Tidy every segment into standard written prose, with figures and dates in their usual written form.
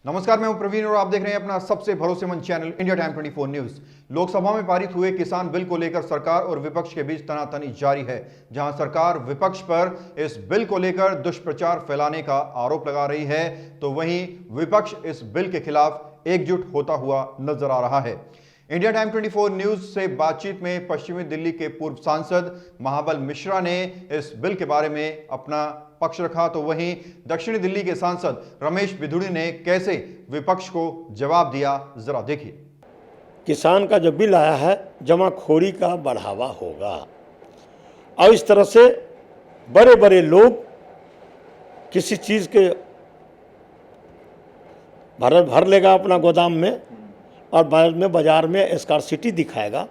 नमस्कार, मैं हूं प्रवीण और आप देख रहे हैं अपना सबसे भरोसेमंद channel India time 24 news. Lok Sabha में पारित हुए किसान बिल को लेकर सरकार और विपक्ष के बीच तनातनी जारी है। जहां सरकार विपक्ष पर इस बिल को लेकर दुष्प्रचार फैलाने का आरोप लगा रही है, तो वहीं विपक्ष इस बिल के खिलाफ एकजुट होता हुआ नजर आ रहा है। इंडिया टाइम 24 न्यूज से बातचीत में पश्चिमी दिल्ली के पूर्व सांसद महाबल मिश्रा ने इस बिल के बारे में अपना पक्ष रखा, तो वहीं दक्षिणी दिल्ली के सांसद रमेश बिधूड़ी ने कैसे विपक्ष को जवाब दिया, जरा देखिए। किसान का जो बिल आया है, जमाखोरी का बढ़ावा होगा और इस तरह से बड़े बड़े लोग किसी चीज़ के भर लेगा अपना गोदाम में और बाद में बाजार में स्कार्सिटी दिखाएगा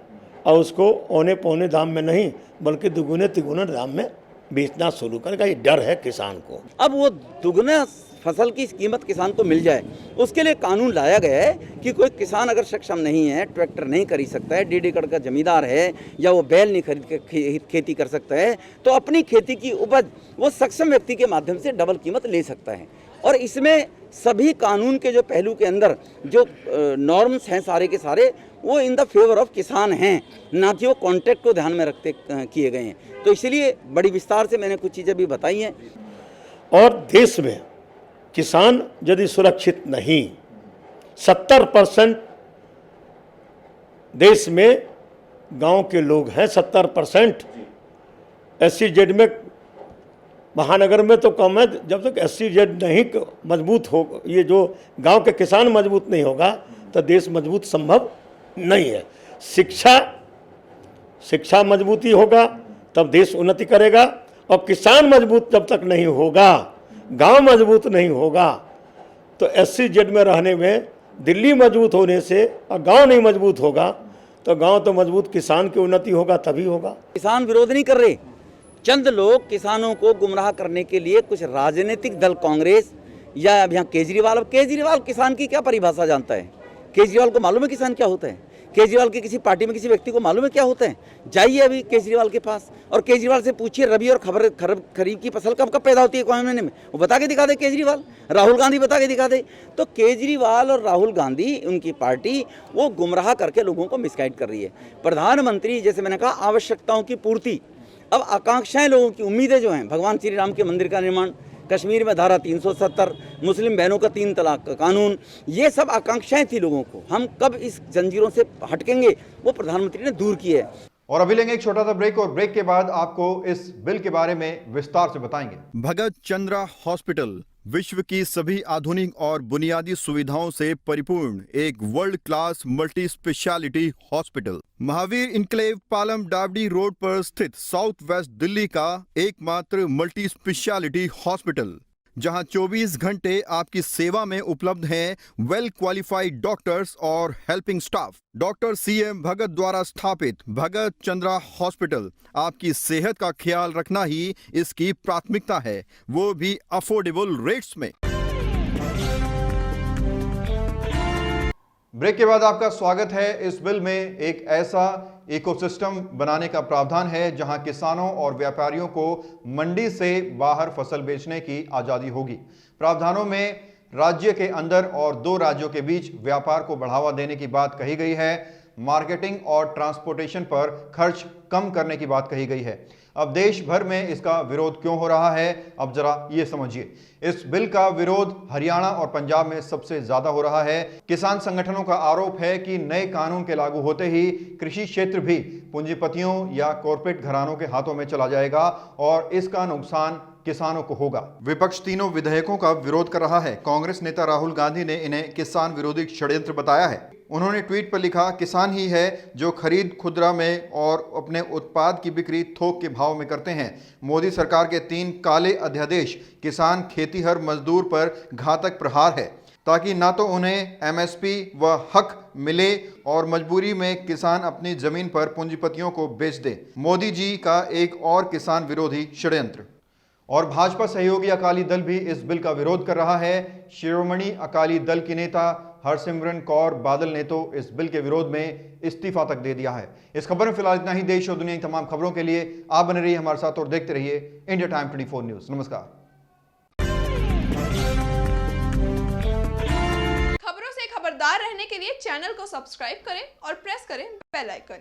और उसको औने पौने दाम में नहीं बल्कि दुगुने तिगुने दाम में बेचना शुरू करेगा। ये डर है किसान को। अब वो दुगना फसल की कीमत किसान को मिल जाए, उसके लिए कानून लाया गया है कि कोई किसान अगर सक्षम नहीं है, ट्रैक्टर नहीं खरीद सकता है, 1.5 एकड़ का जमींदार है या वो बैल नहीं खरीद के खेती कर सकता है, तो अपनी खेती की उपज वो सक्षम व्यक्ति के माध्यम से डबल कीमत ले सकता है। और इसमें सभी कानून के जो पहलू के अंदर जो नॉर्म्स हैं सारे के सारे वो इन द फेवर ऑफ किसान हैं, ना कि वो कॉन्ट्रैक्ट को ध्यान में रखते किए गए हैं। तो इसीलिए बड़ी विस्तार से मैंने कुछ चीज़ें भी बताई हैं। और देश में किसान यदि सुरक्षित नहीं, 70% देश में गांव के लोग हैं, 70% SEZ में, महानगर में तो कम है। जब तक SEZ नहीं मजबूत हो, ये जो गांव के किसान मजबूत नहीं होगा तो देश मजबूत संभव नहीं है। शिक्षा मजबूती होगा तब देश उन्नति करेगा, और किसान मजबूत जब तक नहीं होगा, गांव मजबूत नहीं होगा, तो SEZ में रहने में दिल्ली मजबूत होने से और गांव नहीं मजबूत होगा तो गांव तो मजबूत, किसान की उन्नति होगा तभी होगा। किसान विरोध नहीं कर रहे, चंद लोग किसानों को गुमराह करने के लिए कुछ राजनीतिक दल, कांग्रेस या अब यहाँ केजरीवाल। अब केजरीवाल किसान की क्या परिभाषा जानता है? केजरीवाल को मालूम है किसान क्या होता है? केजरीवाल की किसी पार्टी में किसी व्यक्ति को मालूम है क्या होता है? जाइए अभी केजरीवाल के पास और केजरीवाल से पूछिए रबी और खरीफ की फसल कब पैदा होती है, कौन महीने में, वो बता के दिखा दे केजरीवाल। राहुल गांधी बता के दिखा दे। तो केजरीवाल और राहुल गांधी, उनकी पार्टी, वो गुमराह करके लोगों को मिसगाइड कर रही है। प्रधानमंत्री, जैसे मैंने कहा, आवश्यकताओं की पूर्ति, अब आकांक्षाएं लोगों की, उम्मीदें जो हैं, भगवान श्री राम के मंदिर का निर्माण, कश्मीर में धारा 370, मुस्लिम बहनों का 3 तलाक का कानून, ये सब आकांक्षाएं थी लोगों को। हम कब इस जंजीरों से हटकेंगे, वो प्रधानमंत्री ने दूर की है। और अभी लेंगे एक छोटा सा ब्रेक, और ब्रेक के बाद आपको इस बिल के बारे में विस्तार से बताएंगे। भगत चंद्रा हॉस्पिटल विश्व की सभी आधुनिक और बुनियादी सुविधाओं से परिपूर्ण एक world class multi speciality hospital, Mahavir enclave, Palam डावडी रोड पर स्थित साउथ वेस्ट दिल्ली का एकमात्र मल्टी स्पेशलिटी हॉस्पिटल, जहां 24 घंटे आपकी सेवा में उपलब्ध हैं वेल क्वालिफाइड डॉक्टर्स और हेल्पिंग स्टाफ। डॉक्टर CM भगत द्वारा स्थापित भगत चंद्रा हॉस्पिटल आपकी सेहत का ख्याल रखना ही इसकी प्राथमिकता है, वो भी अफोर्डेबल रेट्स में। ब्रेक के बाद आपका स्वागत है। इस बिल में एक ऐसा इकोसिस्टम बनाने का प्रावधान है जहां किसानों और व्यापारियों को मंडी से बाहर फसल बेचने की आजादी होगी। प्रावधानों में राज्य के अंदर और 2 राज्यों के बीच व्यापार को बढ़ावा देने की बात कही गई है। मार्केटिंग और ट्रांसपोर्टेशन पर खर्च कम करने की बात कही गई है। अब देश भर में इसका विरोध क्यों हो रहा है, अब जरा ये समझिए। इस बिल का विरोध हरियाणा और पंजाब में सबसे ज्यादा हो रहा है। किसान संगठनों का आरोप है कि नए कानून के लागू होते ही कृषि क्षेत्र भी पूंजीपतियों या कॉर्पोरेट घरानों के हाथों में चला जाएगा और इसका नुकसान किसानों को होगा। विपक्ष तीनों विधेयकों का विरोध कर रहा है। कांग्रेस नेता राहुल गांधी ने इन्हें किसान विरोधी षड्यंत्र बताया है। उन्होंने ट्वीट पर लिखा, किसान ही है जो खरीद खुदरा में और अपने उत्पाद की बिक्री थोक के भाव में करते हैं। मोदी सरकार के 3 काले अध्यादेश किसान, खेतीहर, मजदूर पर घातक प्रहार है, ताकि ना तो उन्हें MSP व हक मिले और मजबूरी में किसान अपनी जमीन पर पूंजीपतियों को बेच दे। मोदी जी का एक और किसान विरोधी षड्यंत्र। और भाजपा सहयोगी अकाली दल भी इस बिल का विरोध कर रहा है। शिरोमणि अकाली दल की नेता हरसिमरन कौर बादल ने तो इस बिल के विरोध में इस्तीफा तक दे दिया है। इस खबर में फिलहाल इतना ही। देश और दुनिया की तमाम खबरों के लिए आप बने रहिए हमारे साथ और देखते रहिए इंडिया टाइम 24 न्यूज। नमस्कार। खबरदार रहने के लिए चैनल को सब्सक्राइब करें और प्रेस करें बेल आइकन।